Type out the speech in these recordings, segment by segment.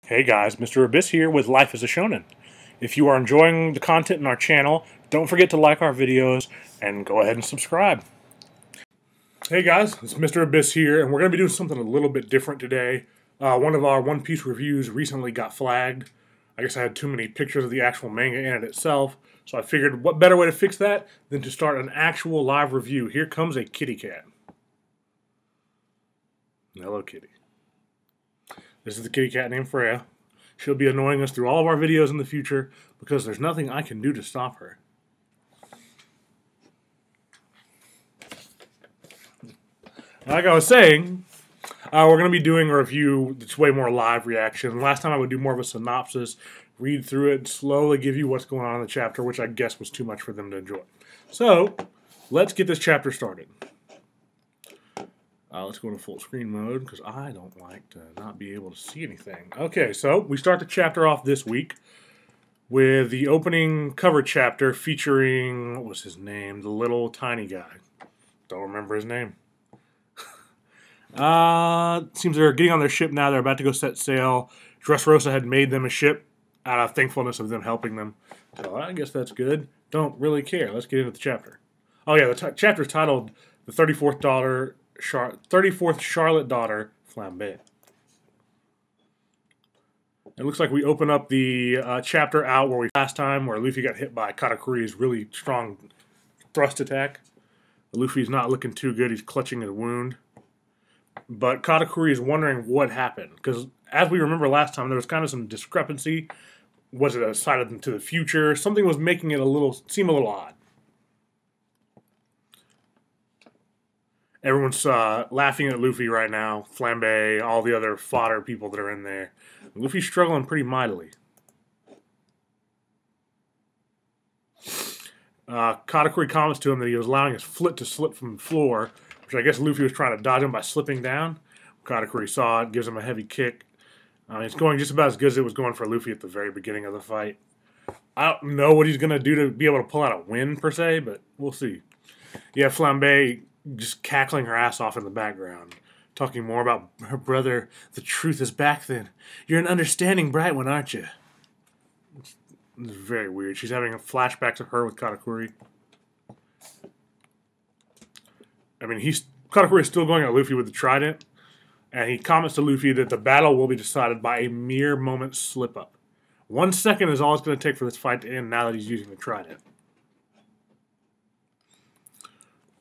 Hey guys, Mr. Abyss here with Life as a Shonen. If you are enjoying the content in our channel, don't forget to like our videos and go ahead and subscribe. Hey guys, it's Mr. Abyss here, and we're going to be doing something a little bit different today. One of our One Piece reviews recently got flagged. I guess I had too many pictures of the actual manga in it itself, so I figured what better way to fix that than to start an actual live review. Here comes a kitty cat. Hello, kitty. This is the kitty cat named Freya. She'll be annoying us through all of our videos in the future because there's nothing I can do to stop her. Like I was saying, we're going to be doing a review that's way more live reaction. Last time I would do more of a synopsis, read through it, slowly give you what's going on in the chapter, which I guess was too much for them to enjoy. So, let's get this chapter started. Let's go into full screen mode because I don't like to not be able to see anything. Okay, so we start the chapter off this week with the opening cover chapter featuring, what was his name? The little tiny guy. Don't remember his name. Seems they're getting on their ship now. They're about to go set sail. Dressrosa had made them a ship out of thankfulness of them helping them. So I guess that's good. Don't really care. Let's get into the chapter. Oh yeah, the chapter is titled The 34th Charlotte Daughter, Flambe. It looks like we open up the chapter out where we last time, where Luffy got hit by Katakuri's really strong thrust attack. Luffy's not looking too good. He's clutching his wound. But Katakuri is wondering what happened. Because as we remember last time, there was kind of some discrepancy. Was it a sight into the future? Something was making it seem a little odd. Everyone's laughing at Luffy right now. Flambe, all the other fodder people that are in there. Luffy's struggling pretty mightily. Katakuri comments to him that he was allowing his foot to slip from the floor, which I guess Luffy was trying to dodge him by slipping down. Katakuri saw it, gives him a heavy kick. It's going just about as good as it was going for Luffy at the very beginning of the fight. I don't know what he's going to do to be able to pull out a win, per se, but we'll see. Yeah, Flambe just cackling her ass off in the background, talking more about her brother. The truth is back then. You're an understanding bright one, aren't you? It's very weird. She's having a flashback to her with Katakuri. I mean, Katakuri is still going at Luffy with the trident, and he comments to Luffy that the battle will be decided by a mere moment's slip-up. 1 second is all it's going to take for this fight to end now that he's using the trident.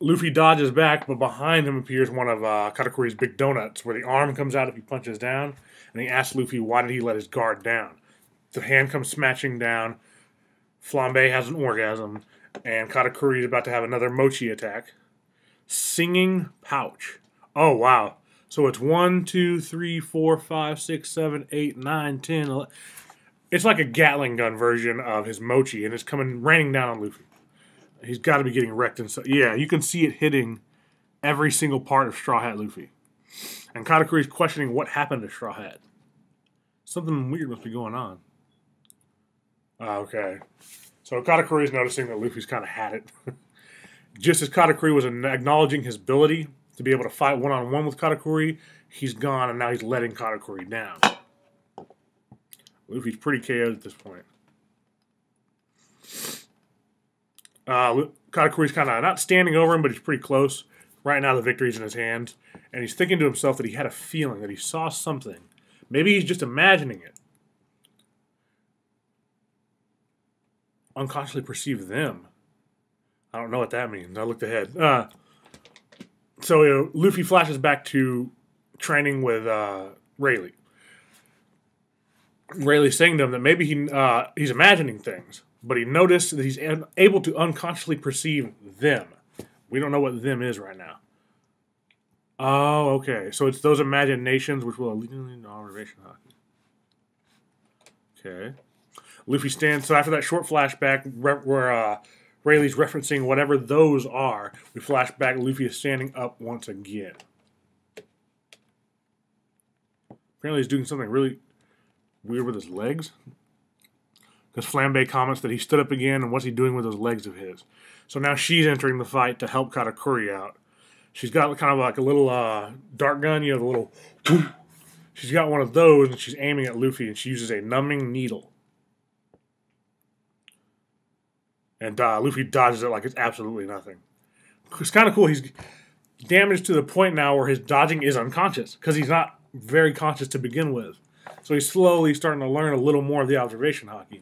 Luffy dodges back, but behind him appears one of Katakuri's big donuts, where the arm comes out if he punches down, and he asks Luffy why did he let his guard down. The hand comes smashing down, Flambe has an orgasm, and Katakuri is about to have another Mochi attack. Singing pouch. Oh, wow. So it's 1, 2, 3, 4, 5, 6, 7, 8, 9, 10, 11. It's like a Gatling gun version of his Mochi, and it's raining down on Luffy. He's got to be getting wrecked. Yeah, you can see it hitting every single part of Straw Hat Luffy. And Katakuri's questioning what happened to Straw Hat. Something weird must be going on. Okay. So Katakuri's noticing that Luffy's kind of had it. Just as Katakuri was acknowledging his ability to be able to fight one-on-one with Katakuri, he's gone, and now he's letting Katakuri down. Luffy's pretty KO'd at this point. Katakuri's kind of not standing over him, but he's pretty close. Right now the victory's in his hands. And he's thinking to himself that he had a feeling, that he saw something. Maybe he's just imagining it. Unconsciously perceive them. I don't know what that means. I looked ahead. So Luffy flashes back to training with Rayleigh. Rayleigh's saying to him that maybe he's imagining things. But he noticed that he's able to unconsciously perceive them. We don't know what them is right now. Oh, okay. So it's those imaginations which will lead to observation. Okay. Luffy stands. So after that short flashback where Rayleigh's referencing whatever those are, we flash back. Luffy is standing up once again. Apparently he's doing something really weird with his legs. Because Flambe comments that he stood up again, and what's he doing with those legs of his? So now she's entering the fight to help Katakuri out. She's got kind of like a little dart gun, the little She's got one of those, and she's aiming at Luffy, and she uses a numbing needle. And Luffy dodges it like it's absolutely nothing. It's kind of cool. He's damaged to the point now where his dodging is unconscious, because he's not very conscious to begin with. So he's slowly starting to learn a little more of the observation haki.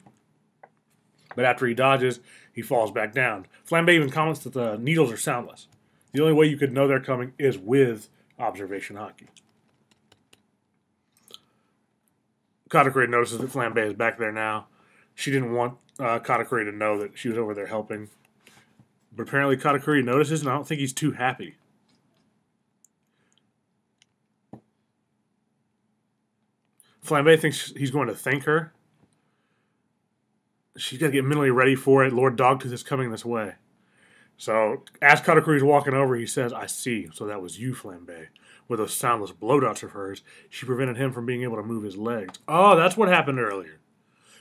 But after he dodges, he falls back down. Flambe even comments that the needles are soundless. The only way you could know they're coming is with observation haki. Katakuri notices that Flambe is back there now. She didn't want Katakuri to know that she was over there helping. But apparently Katakuri notices, and I don't think he's too happy. Flambe thinks he's going to thank her. She's got to get mentally ready for it. Lord Dogtooth is coming this way. So, as Katakuri's walking over, he says, I see. So that was you, Flambe. With those soundless blow dots of hers, she prevented him from being able to move his legs. Oh, that's what happened earlier.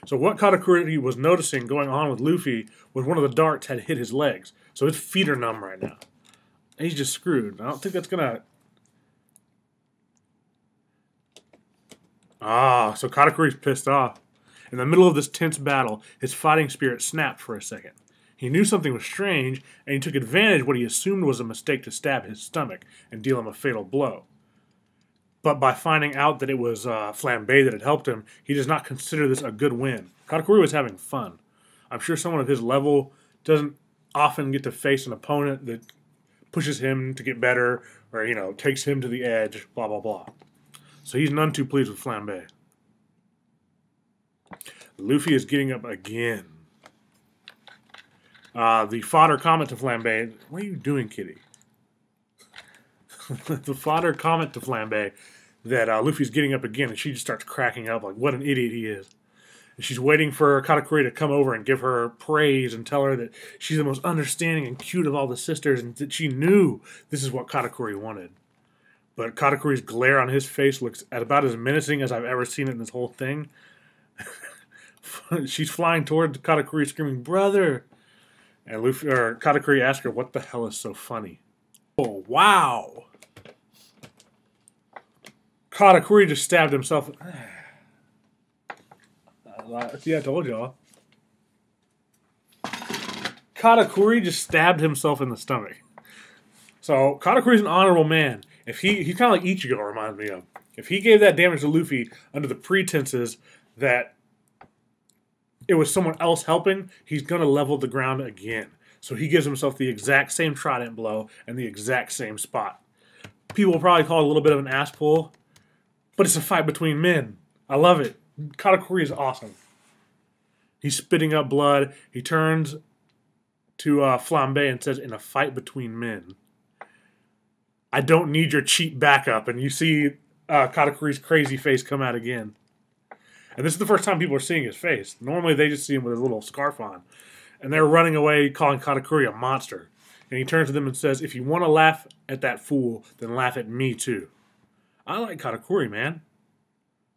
So what Katakuri was noticing going on with Luffy was one of the darts had hit his legs. So his feet are numb right now. And he's just screwed. I don't think that's going to... Ah, so Katakuri's pissed off. In the middle of this tense battle, his fighting spirit snapped for a second. He knew something was strange, and he took advantage of what he assumed was a mistake to stab his stomach and deal him a fatal blow. But by finding out that it was Flambe that had helped him, he does not consider this a good win. Katakuri was having fun. I'm sure someone of his level doesn't often get to face an opponent that pushes him to get better or, takes him to the edge, blah, blah, blah. So he's none too pleased with Flambe. Luffy is getting up again. The fodder comment to Flambe, what are you doing, kitty? The fodder comment to Flambe that Luffy's getting up again, and she just starts cracking up like what an idiot he is. And she's waiting for Katakuri to come over and give her praise and tell her that she's the most understanding and cute of all the sisters, and that she knew this is what Katakuri wanted. But Katakuri's glare on his face looks about as menacing as I've ever seen it in this whole thing. She's flying toward Katakuri screaming, brother! And Katakuri asks her, what the hell is so funny? Oh, wow! Katakuri just stabbed himself. See, I told y'all. Katakuri just stabbed himself in the stomach. So, Katakuri's an honorable man. If he's kind of like Ichigo, reminds me of. If he gave that damage to Luffy under the pretenses that it was someone else helping, he's going to level the ground again. So he gives himself the exact same trident blow and the exact same spot. People will probably call it a little bit of an ass pull, but it's a fight between men. I love it. Katakuri is awesome. He's spitting up blood. He turns to Flambe and says, in a fight between men, I don't need your cheap backup. And you see Katakuri's crazy face come out again. And this is the first time people are seeing his face. Normally they just see him with his little scarf on. And they're running away calling Katakuri a monster. And he turns to them and says, if you want to laugh at that fool, then laugh at me too. I like Katakuri, man.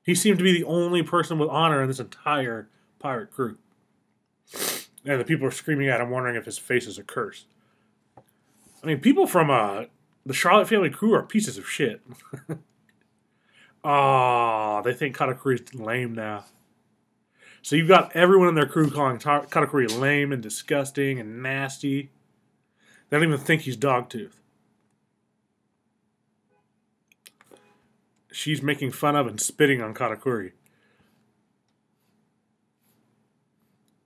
He seemed to be the only person with honor in this entire pirate crew. And the people are screaming at him, wondering if his face is a curse. I mean, people from the Charlotte family crew are pieces of shit. Oh, they think Katakuri's lame now. So you've got everyone in their crew calling Katakuri lame and disgusting and nasty. They don't even think he's Dogtooth. She's making fun of and spitting on Katakuri.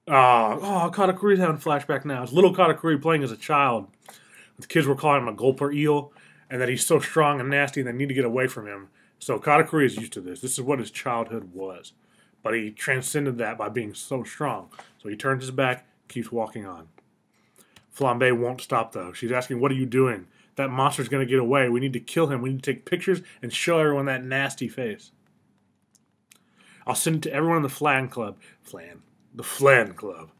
Katakuri's having a flashback now. It's little Katakuri playing as a child. The kids were calling him a gulper eel, and that he's so strong and nasty and they need to get away from him. So Katakuri is used to this. This is what his childhood was. But he transcended that by being so strong. So he turns his back, keeps walking on. Flambe won't stop, though. She's asking, what are you doing? That monster's going to get away. We need to kill him. We need to take pictures and show everyone that nasty face. I'll send it to everyone in the Flan Club. The Flan Club.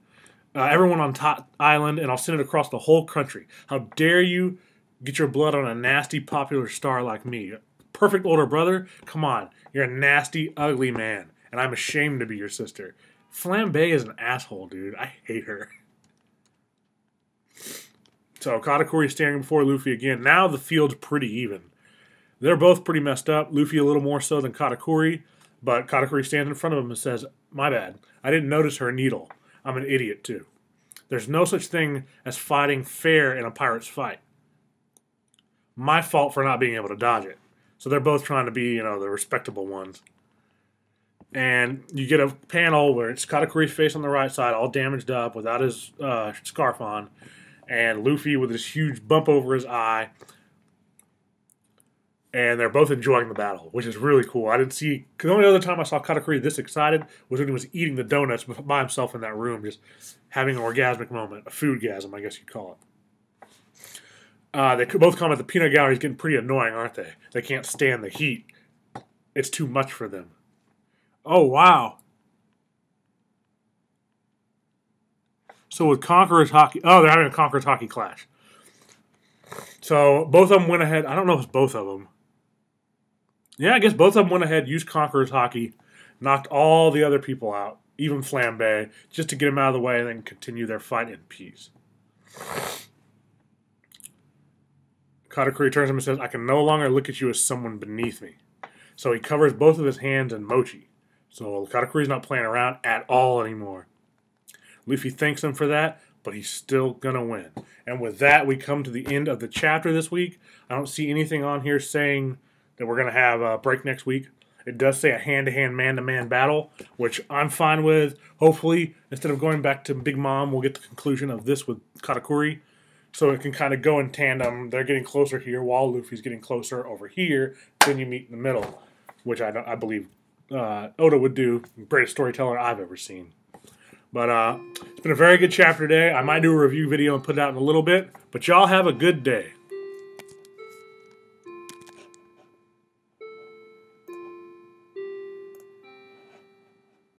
Everyone on Tot Island, and I'll send it across the whole country. How dare you get your blood on a nasty popular star like me? Perfect older brother? Come on. You're a nasty, ugly man. And I'm ashamed to be your sister. Flambe is an asshole, dude. I hate her. So Katakuri is standing before Luffy again. Now the field's pretty even. They're both pretty messed up. Luffy a little more so than Katakuri, but Katakuri stands in front of him and says, "My bad. I didn't notice her needle. I'm an idiot too. There's no such thing as fighting fair in a pirate's fight. My fault for not being able to dodge it." So they're both trying to be, the respectable ones. And you get a panel where it's Katakuri's face on the right side, all damaged up, without his scarf on, and Luffy with this huge bump over his eye. And they're both enjoying the battle, which is really cool. I didn't see, because the only other time I saw Katakuri this excited was when he was eating the donuts by himself in that room, just having an orgasmic moment, a foodgasm, I guess you'd call it. They both comment the peanut gallery is getting pretty annoying, aren't they? They can't stand the heat. It's too much for them. Oh, wow. So with Conqueror's Haki... Oh, they're having a Conqueror's Haki clash. So both of them went ahead. I don't know if it's both of them. Yeah, I guess both of them went ahead, used Conqueror's Haki, knocked all the other people out, even Flambe, just to get him out of the way and then continue their fight in peace. Katakuri turns to him and says, "I can no longer look at you as someone beneath me." So he covers both of his hands in mochi. So Katakuri's not playing around at all anymore. Luffy thanks him for that, but he's still going to win. And with that, we come to the end of the chapter this week. I don't see anything on here saying that we're going to have a break next week. It does say a hand-to-hand, man-to-man battle, which I'm fine with. Hopefully, instead of going back to Big Mom, we'll get the conclusion of this with Katakuri. So it can kind of go in tandem. They're getting closer here while Luffy's getting closer over here. Then you meet in the middle, which I believe Oda would do. Greatest storyteller I've ever seen. But it's been a very good chapter today. I might do a review video and put it out in a little bit. But y'all have a good day.